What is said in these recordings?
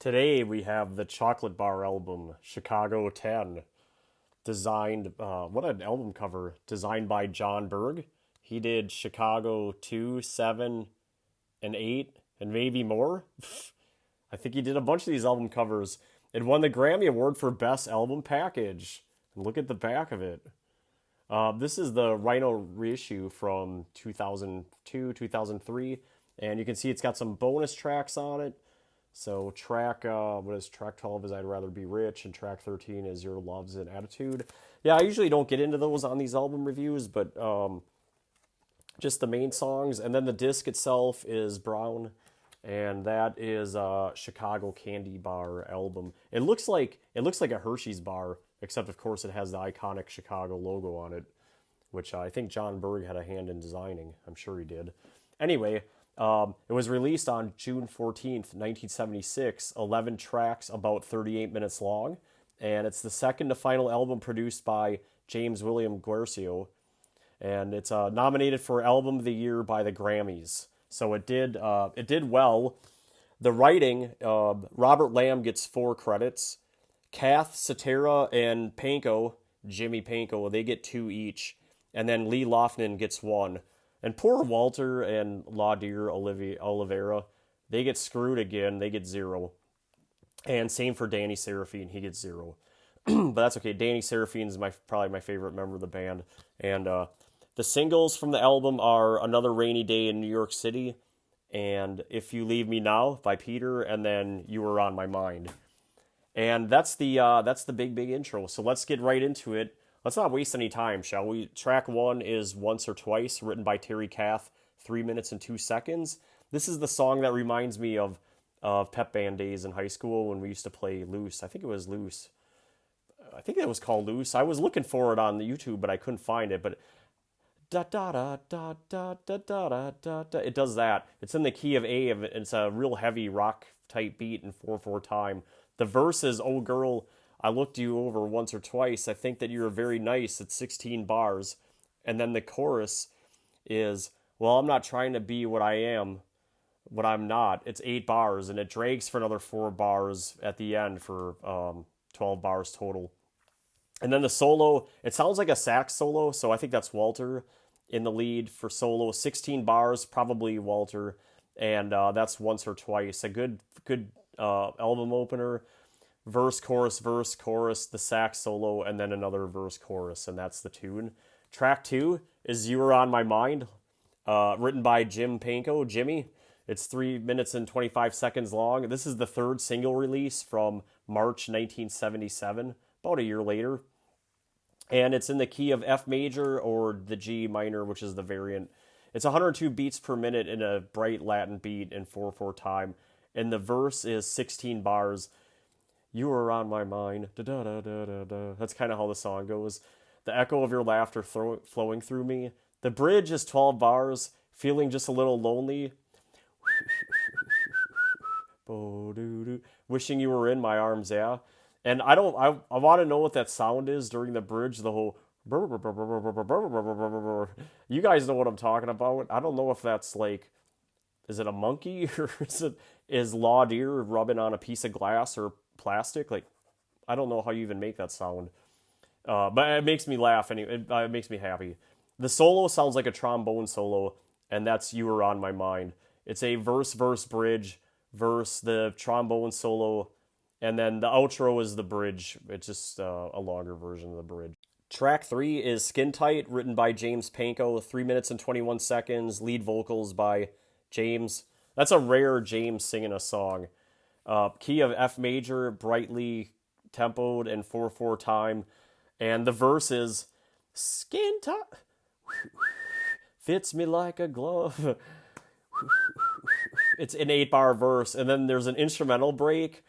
Today we have the Chocolate Bar album, Chicago 10, designed, what an album cover, designed by John Berg. He did Chicago 2, 7, and 8, and maybe more. I think he did a bunch of these album covers. It won the Grammy Award for Best Album Package. And look at the back of it. This is the Rhino reissue from 2002, 2003, and you can see it's got some bonus tracks on it. So track 12 is I'd Rather Be Rich, and track 13 is Your Love's an Attitude. Yeah, I usually don't get into those on these album reviews, but just the main songs. And then the disc itself is brown, and that is Chicago Candy Bar album. It looks like a Hershey's bar, except of course it has the iconic Chicago logo on it, which I think John Berg had a hand in designing. I'm sure he did. Anyway, it was released on June 14th, 1976, 11 tracks, about 38 minutes long, and it's the second to final album produced by James William Guercio, and it's nominated for Album of the Year by the Grammys. So it did well. The writing, Robert Lamb gets 4 credits. Kath, Cetera, and Panko, Jimmy Panko, they get 2 each, and then Lee Lofnan gets 1. And poor Walter and Laudier Oliveira, they get screwed again. They get 0. And same for Danny Seraphine. He gets 0. But that's okay. Danny Seraphine is probably my favorite member of the band. And the singles from the album are Another Rainy Day in New York City and If You Leave Me Now by Peter, and then You Were on My Mind. And that's the big intro. So let's get right into it. Let's not waste any time, shall we? Track 1 is Once or Twice, written by Terry Kath, 3 minutes and 2 seconds. This is the song that reminds me of pep band days in high school when we used to play Loose. I think it was Loose. I think it was called Loose. I was looking for it on the YouTube, but I couldn't find it. But da da da da da da da da da. It does that. It's in the key of A. It's a real heavy rock type beat in 4/4 time. The verse is, "Oh girl, I looked you over once or twice. I think that you're very nice." It's 16 bars. And then the chorus is, "Well, I'm not trying to be what I am, what I'm not." It's 8 bars, and it drags for another 4 bars at the end for 12 bars total. And then the solo, it sounds like a sax solo, so I think that's Walter in the lead for solo. 16 bars, probably Walter, and that's Once or Twice. A good album opener. Verse, chorus, the sax solo, and then another verse, chorus, and that's the tune. Track 2 is You Were on My Mind, written by Jim Panko, Jimmy. It's 3 minutes and 25 seconds long. This is the 3rd single release from March 1977, about a year later. And it's in the key of F major or the G minor, which is the variant. It's 102 beats per minute in a bright Latin beat in 4/4 time. And the verse is 16 bars. You were on my mind. Da, da, da, da, da, da. That's kind of how the song goes. The echo of your laughter flowing through me. The bridge is 12 bars. Feeling just a little lonely. Wishing you were in my arms, yeah. And I want to know what that sound is during the bridge. The whole. You guys know what I'm talking about. I don't know if that's like. Is it a monkey or is Laudier rubbing on a piece of glass or plastic? Like, I don't know how you even make that sound, but it makes me laugh anyway. It makes me happy. The solo sounds like a trombone solo, and that's You Were on My Mind. It's a verse bridge, verse, the trombone solo, and then the outro is the bridge. It's just a longer version of the bridge. Track 3 is Skin Tight, written by James Panko, 3 minutes and 21 seconds, lead vocals by James. That's a rare James singing a song. Key of F major, brightly tempoed and 4/4 time. And the verse is, "Skin tight, fits me like a glove." It's an 8-bar verse, and then there's an instrumental break.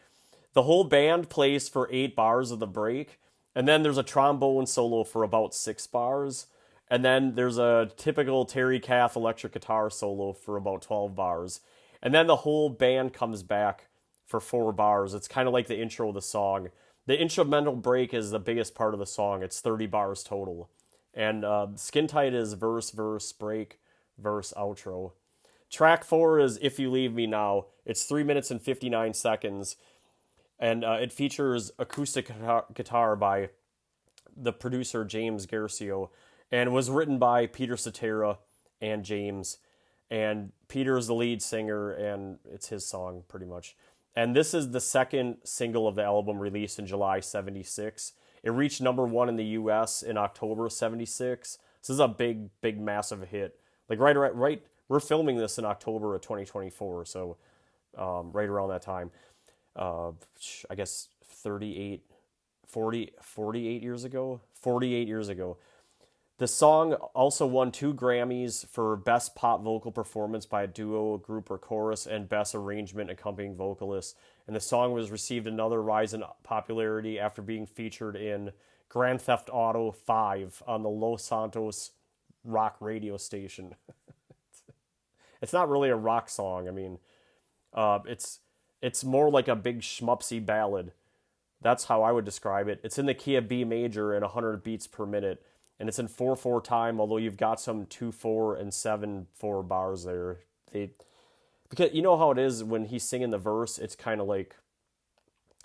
The whole band plays for 8 bars of the break, and then there's a trombone solo for about 6 bars. And then there's a typical Terry Kath electric guitar solo for about 12 bars. And then the whole band comes back for 4 bars. It's kind of like the intro of the song. The instrumental break is the biggest part of the song. It's 30 bars total. And Skin Tight is verse, break, verse, outro. Track 4 is If You Leave Me Now. It's 3 minutes and 59 seconds. And it features acoustic guitar by the producer James Garcia, and was written by Peter Cetera and James. And Peter is the lead singer, and it's his song pretty much. And this is the second single of the album, released in July '76. It reached #1 in the U.S. in October '76. This is a big, big, massive hit. Like right. We're filming this in October of 2024, so right around that time. I guess 48 years ago. 48 years ago. The song also won 2 Grammys for Best Pop Vocal Performance by a Duo, Group, or Chorus, and Best Arrangement Accompanying Vocalist. And the song was received another rise in popularity after being featured in Grand Theft Auto 5 on the Los Santos rock radio station. It's not really a rock song. I mean, it's more like a big schmupsy ballad. That's how I would describe it. It's in the key of B major and 100 beats per minute. And it's in 4/4 time, although you've got some 2/4 and 7/4 bars there. Because you know how it is when he's singing the verse, it's kind of like,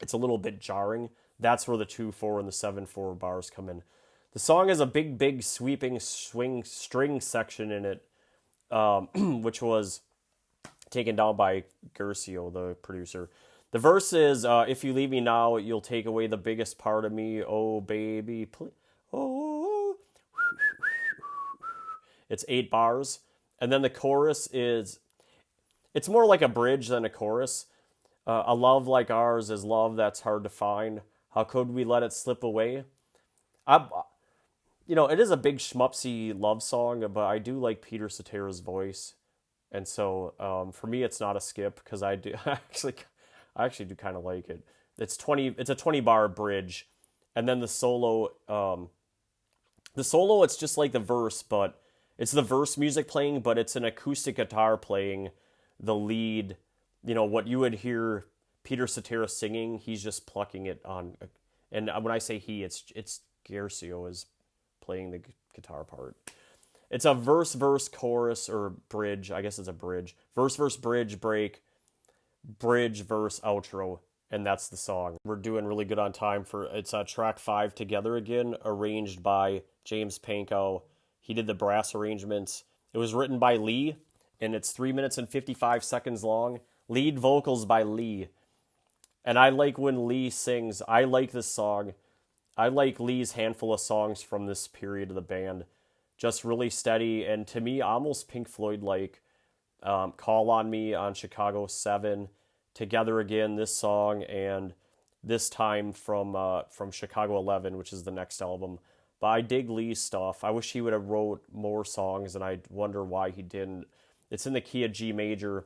it's a little bit jarring. That's where the 2/4 and the 7/4 bars come in. The song has a big, big sweeping swing string section in it, which was taken down by Garcia, the producer. The verse is, if you leave me now, you'll take away the biggest part of me. Oh, baby, please. Oh. It's 8 bars. And then the chorus is, it's more like a bridge than a chorus. A love like ours is love that's hard to find. How could we let it slip away? It is a big schmupsy love song, but I do like Peter Cetera's voice. And so for me, it's not a skip, because I actually do kind of like it. It's a 20 bar bridge. And then the solo, it's just like the verse, but it's the verse music playing, but it's an acoustic guitar playing the lead. What you would hear Peter Cetera singing, he's just plucking it on. And when I say he, it's Garcia is playing the guitar part. It's a verse, chorus, or bridge. I guess it's a bridge. Verse, bridge, break, bridge, verse, outro. And that's the song. We're doing really good on time it's track 5, Together Again, arranged by James Pankow. He did the brass arrangements. It was written by Lee, and it's 3 minutes and 55 seconds long. Lead vocals by Lee. And I like when Lee sings. I like this song. I like Lee's handful of songs from this period of the band. Just really steady, and to me, almost Pink Floyd-like. Call on Me on Chicago 7. Together Again, this song, and This Time from Chicago 11, which is the next album. But I dig Lee's stuff. I wish he would have wrote more songs, and I wonder why he didn't. It's in the key of G major,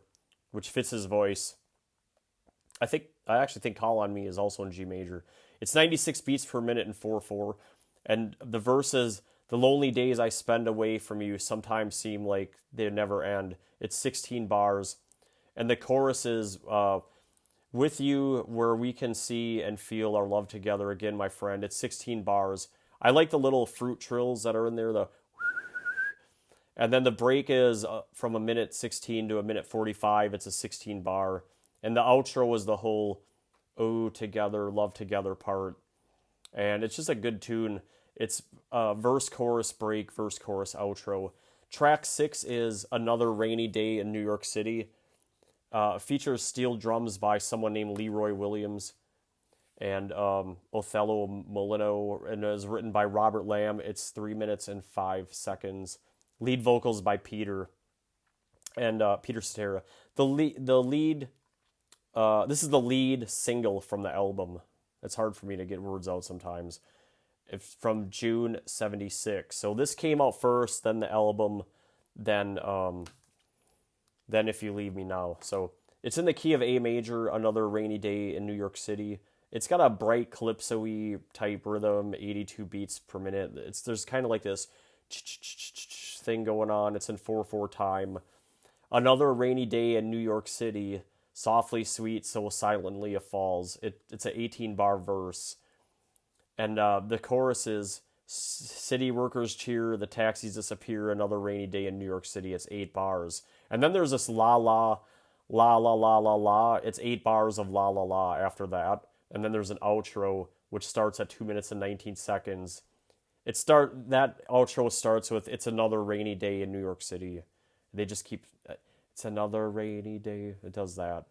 which fits his voice. I actually think Call on Me is also in G major. It's 96 beats per minute in 4/4, and the verses, the lonely days I spend away from you sometimes seem like they never end. It's 16 bars. And the chorus is, with you where we can see and feel our love together again, my friend. It's 16 bars. I like the little fruit trills that are in there. And then the break is from 1:16 to 1:45. It's a 16 bar. And the outro is the whole oh, together, love together part. And it's just a good tune. It's verse, chorus, break, verse, chorus, outro. Track 6 is Another Rainy Day in New York City. Features steel drums by someone named Leroy Williams and Othello Molino, and is written by Robert Lamb. It's 3 minutes and 5 seconds. Lead vocals by Peter and Peter Cetera. This is the lead single from the album. It's hard for me to get words out sometimes. It's from June '76. So this came out first, then the album, then If You Leave Me Now. So it's in the key of A major, Another Rainy Day in New York City. It's got a bright calypso-y type rhythm, 82 beats per minute. There's kind of like this thing going on. It's in 4/4 time. Another Rainy Day in New York City, softly sweet, so silently it falls. It's an 18 bar verse. And the chorus is, city workers cheer, the taxis disappear, another rainy day in New York City. It's 8 bars. And then there's this la la, la la la la la. It's 8 bars of la la la after that. and then there's an outro which starts at 2 minutes and 19 seconds. That outro starts with "It's another rainy day in New York City." They just keep "It's another rainy day." It does that.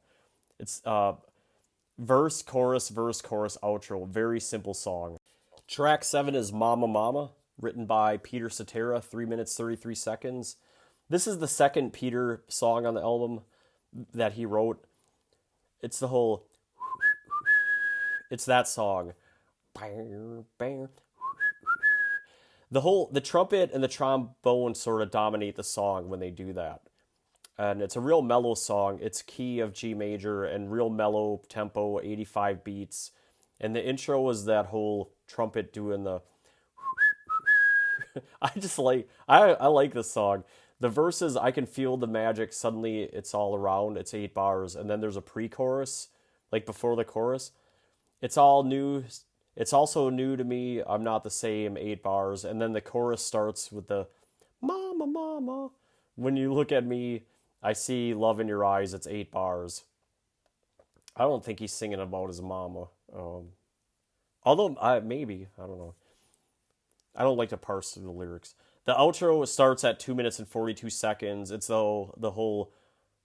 It's verse, chorus, outro. Very simple song. Track 7 is "Mama Mama," written by Peter Cetera, 3 minutes 33 seconds. This is the second Peter song on the album that he wrote. It's that song. The trumpet and the trombone sort of dominate the song when they do that. And it's a real mellow song. It's key of G major and real mellow tempo, 85 beats. And the intro was that whole trumpet doing the I like this song. The verses, "I can feel the magic, suddenly it's all around." It's 8 bars, and then there's a pre-chorus, like before the chorus. "It's all new. It's also new to me. I'm not the same." 8 bars, and then the chorus starts with the "Mama, Mama. When you look at me, I see love in your eyes." It's 8 bars. I don't think he's singing about his mama. Although maybe, I don't know. I don't like to parse through the lyrics. The outro starts at 2 minutes and 42 seconds. It's the whole,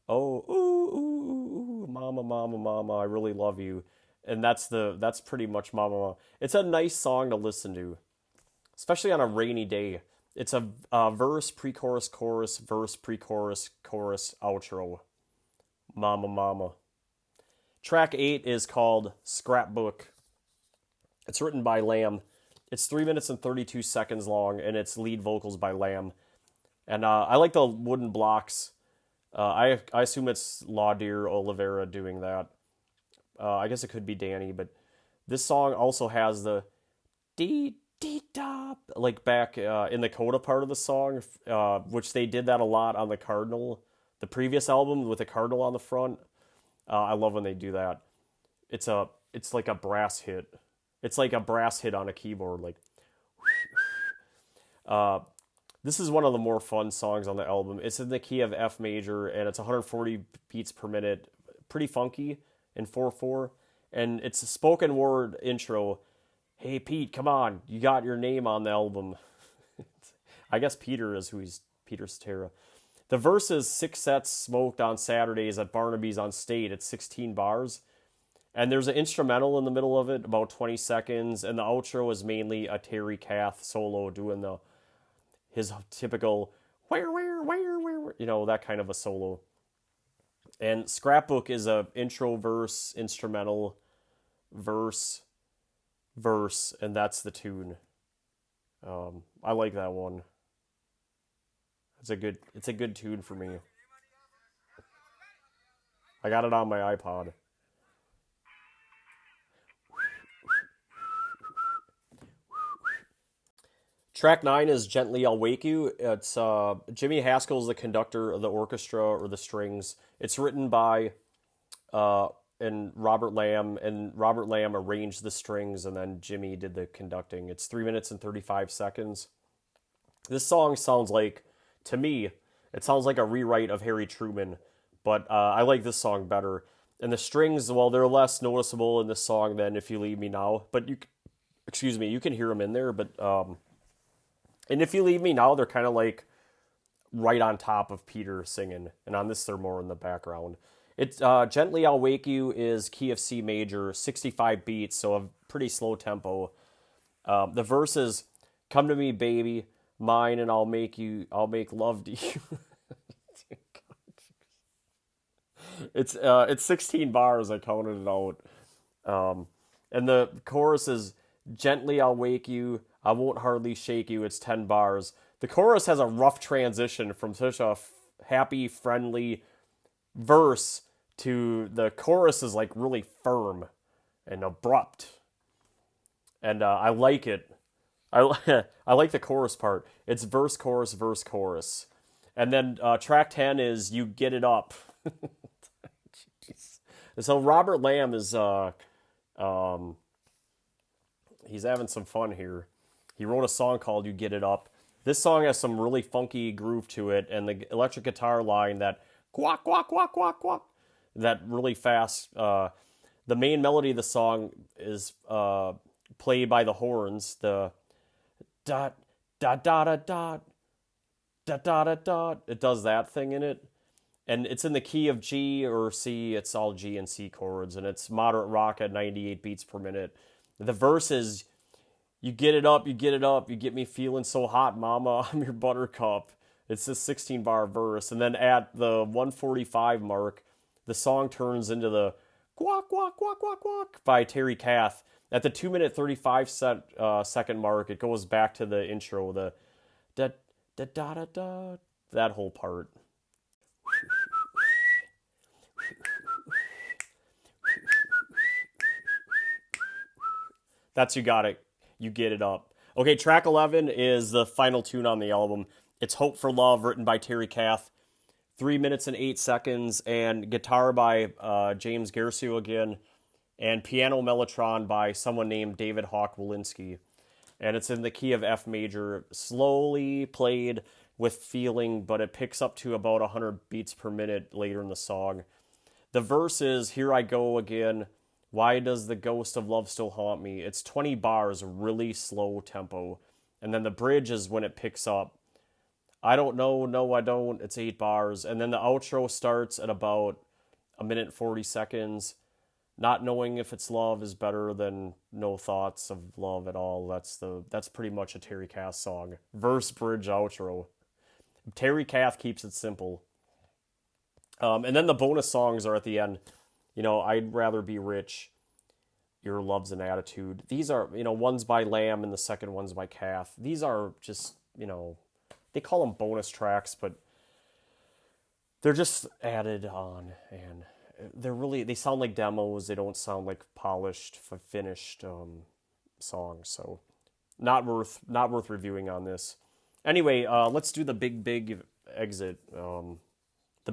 "Oh, ooh, ooh, ooh, mama, mama, mama, I really love you." And that's pretty much "Mama, Mama." It's a nice song to listen to, especially on a rainy day. It's a verse, pre-chorus, chorus, verse, pre-chorus, chorus, outro. "Mama, Mama." Track 8 is called "Scrapbook." It's written by Lamb. It's 3 minutes and 32 seconds long, and it's lead vocals by Lamb. And I like the wooden blocks. I assume it's Laudier Oliveira doing that. I guess it could be Danny, but this song also has the dee dee da, like back in the coda part of the song, which they did that a lot on the Cardinal, the previous album with the Cardinal on the front. I love when they do that. It's like a brass hit. It's like a brass hit on a keyboard, like. This is one of the more fun songs on the album. It's in the key of F major, and it's 140 beats per minute, pretty funky in 4/4, and it's a spoken word intro. "Hey Pete, come on, you got your name on the album." I guess Peter is who he's Peter Cetera. The verse is 6 sets smoked on Saturdays at Barnaby's on State. It's 16 bars. And there's an instrumental in the middle of it, about 20 seconds, and the outro is mainly a Terry Kath solo doing his typical where, that kind of a solo. And Scrapbook is a intro, verse, instrumental, verse, and that's the tune. I like that one. It's a good tune for me. I got it on my iPod. Track 9 is "Gently I'll Wake You." It's Jimmy Haskell's the conductor of the orchestra or the strings. It's written by and Robert Lamb arranged the strings, and then Jimmy did the conducting. It's 3 minutes and 35 seconds. This song sounds like, to me, it sounds like a rewrite of Harry Truman, but I like this song better. And the strings, well, they're less noticeable in this song than "If You Leave Me Now," but you can hear them in there, but and "If You Leave Me Now," they're kind of like right on top of Peter singing, and on this they're more in the background. It's "Gently I'll Wake You" is key of C major, 65 beats, so a pretty slow tempo. The verse is "Come to me, baby, mine, and I'll make love to you." It's 16 bars. I counted it out. And the chorus is "Gently I'll wake you, I won't hardly shake you." It's 10 bars. The chorus has a rough transition from such a happy, friendly verse to the chorus is like really firm and abrupt. And I like it. I like the chorus part. It's verse, chorus. And then track 10 is "You Get It Up." So Robert Lamb is he's having some fun here. He wrote a song called "You Get It Up." This song has some really funky groove to it, and the electric guitar line, that quack, quack, quack, quack, quack, that really fast, The main melody of the song is played by the horns. The dot dot dot dot dot dot dot dot dot. It does that thing in it, and it's in the key of G or C. It's all G and C chords, and it's moderate rock at 98 beats per minute. The verse is, you get it up, you get it up, you get me feeling so hot, mama, I'm your buttercup. It's this 16-bar verse, and then at the 145 mark, the song turns into the Quack, quack, quack, quack, quack by Terry Kath. At the 2 minute 35 second mark, it goes back to the intro, the da da da da da, that whole part. That's You Got It. You Get It Up. Okay, track 11 is the final tune on the album. It's Hope for Love, written by Terry Kath. 3 minutes and 8 seconds, and guitar by James Garcia again, and piano mellotron by someone named David Hawk Walensky. And it's in the key of F major, slowly played with feeling, but it picks up to about 100 beats per minute later in the song. The verse is, here I go again, why does the ghost of love still haunt me? It's 20 bars, really slow tempo. And then the bridge is when it picks up. I don't know, no I don't, it's 8 bars. And then the outro starts at about 1 minute 40 seconds. Not knowing if it's love is better than no thoughts of love at all. That's pretty much a Terry Kath song. Verse, bridge, outro. Terry Kath keeps it simple. And then the bonus songs are at the end. I'd Rather Be Rich, Your Love's an Attitude. These are, one's by Lamb and the second one's by Kath. These are just, they call them bonus tracks, but they're just added on, and they sound like demos. They don't sound like polished, finished songs. So not worth reviewing on this. Anyway, let's do the big exit. The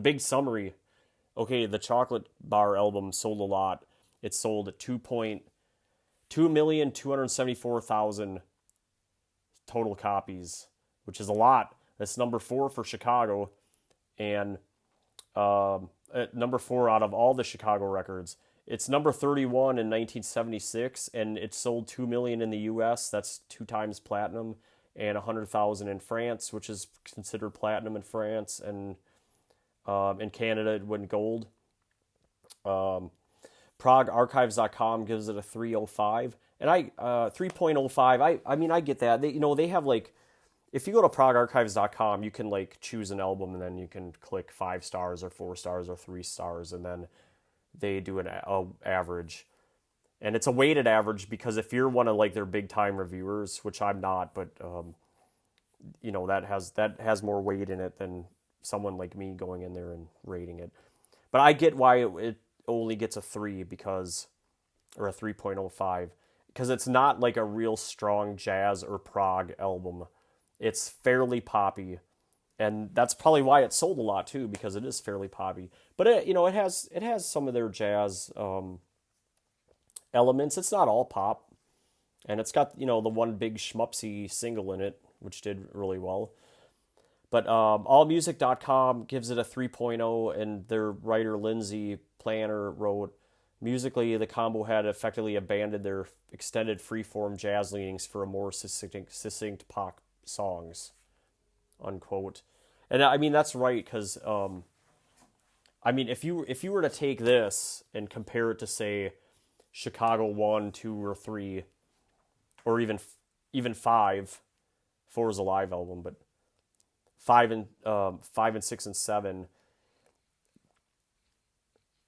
big summary. Okay, the Chocolate Bar album sold a lot. It sold at 2,274,000 total copies, which is a lot. That's number 4 for Chicago, and number 4 out of all the Chicago records. It's number 31 in 1976, and it sold 2 million in the U.S. That's 2 times platinum, and 100,000 in France, which is considered platinum in France, and in Canada it went gold. ProgArchives.com gives it a 3.05, and 3.05. I mean, I get that. They have like, if you go to ProgArchives.com, you can like choose an album, and then you can click 5 stars or 4 stars or 3 stars, and then they do an average, and it's a weighted average, because if you're one of like their big time reviewers, which I'm not, but that has more weight in it than someone like me going in there and rating it. But I get why it only gets a 3 or a 3.05, because it's not like a real strong jazz or prog album. It's fairly poppy, and that's probably why it sold a lot too, because it is fairly poppy. But it has some of their jazz elements. It's not all pop, and it's got the one big schmupsy single in it, which did really well. But AllMusic.com gives it a 3.0, and their writer Lindsay Planner wrote, musically, the combo had effectively abandoned their extended freeform jazz leanings for a more succinct pop songs, unquote. And I mean, that's right, because if you were to take this and compare it to, say, Chicago 1, 2, or 3, or even 5, 4 is a live album, but 5 and 6 and 7,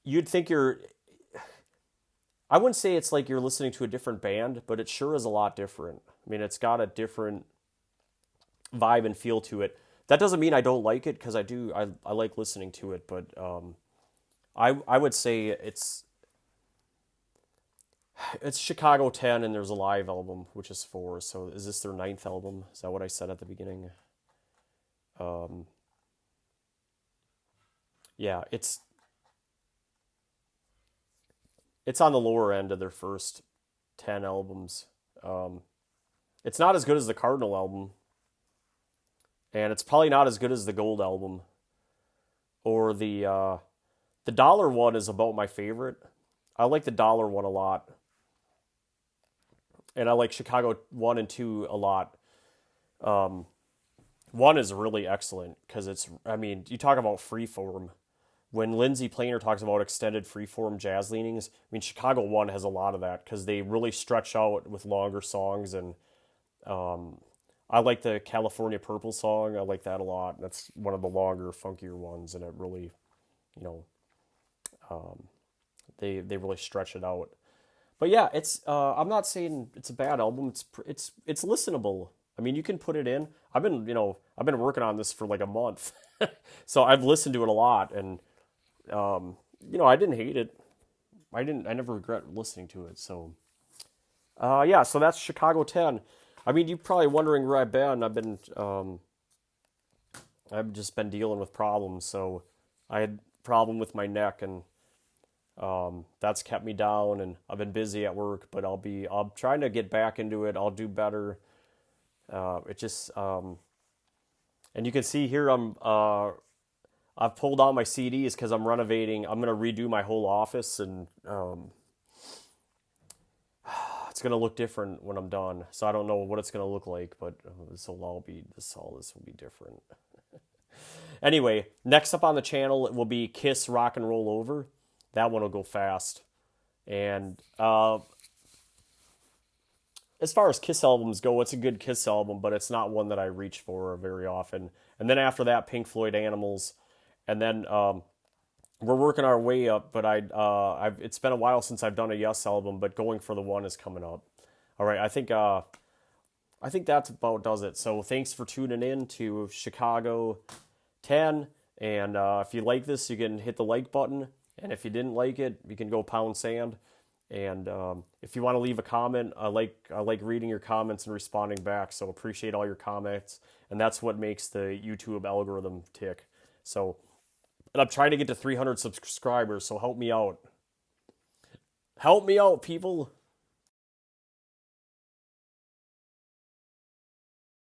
you'd think I wouldn't say it's like you're listening to a different band, but it sure is a lot different. I mean, it's got a different vibe and feel to it. That doesn't mean I don't like it, because I do. I like listening to it, but I would say it's Chicago 10, and there's a live album, which is 4. So is this their 9th album? Is that what I said at the beginning? Yeah, it's on the lower end of their first 10 albums. It's not as good as the Cardinal album, and it's probably not as good as the Gold album, or the Dollar one is about my favorite. I like the Dollar one a lot, and I like Chicago 1 and 2 a lot. Um, 1 is really excellent because it's, I mean, you talk about freeform. When Lindsay Planer talks about extended freeform jazz leanings, I mean, Chicago 1 has a lot of that because they really stretch out with longer songs. And um, I like the California Purple song. I like that a lot. That's one of the longer, funkier ones, and it really, you know, they really stretch it out. But yeah, it's I'm not saying it's a bad album. It's listenable. I mean, you can put it in. I've been working on this for like a month, so I've listened to it a lot, and I didn't hate it. I never regret listening to it. So yeah, so that's Chicago 10. I mean, you're probably wondering where I've been. I've just been dealing with problems. So I had a problem with my neck, and that's kept me down, and I've been busy at work, but I'm trying to get back into it. I'll do better. It just, and you can see here, I've pulled out my CDs because I'm renovating. I'm going to redo my whole office, and, it's going to look different when I'm done. So I don't know what it's going to look like, but this will be different. Anyway, next up on the channel, it will be Kiss Rock and Roll Over. That one will go fast. And as far as Kiss albums go, it's a good Kiss album, but it's not one that I reach for very often. And then after that, Pink Floyd Animals. And then we're working our way up, but it's been a while since I've done a Yes album, but Going for the One is coming up. All right, I think that's about does it. So thanks for tuning in to Chicago 10. And if you like this, you can hit the like button. And if you didn't like it, you can go pound sand. And if you want to leave a comment, I like reading your comments and responding back. So appreciate all your comments, and that's what makes the YouTube algorithm tick. So, and I'm trying to get to 300 subscribers. So help me out. Help me out, people.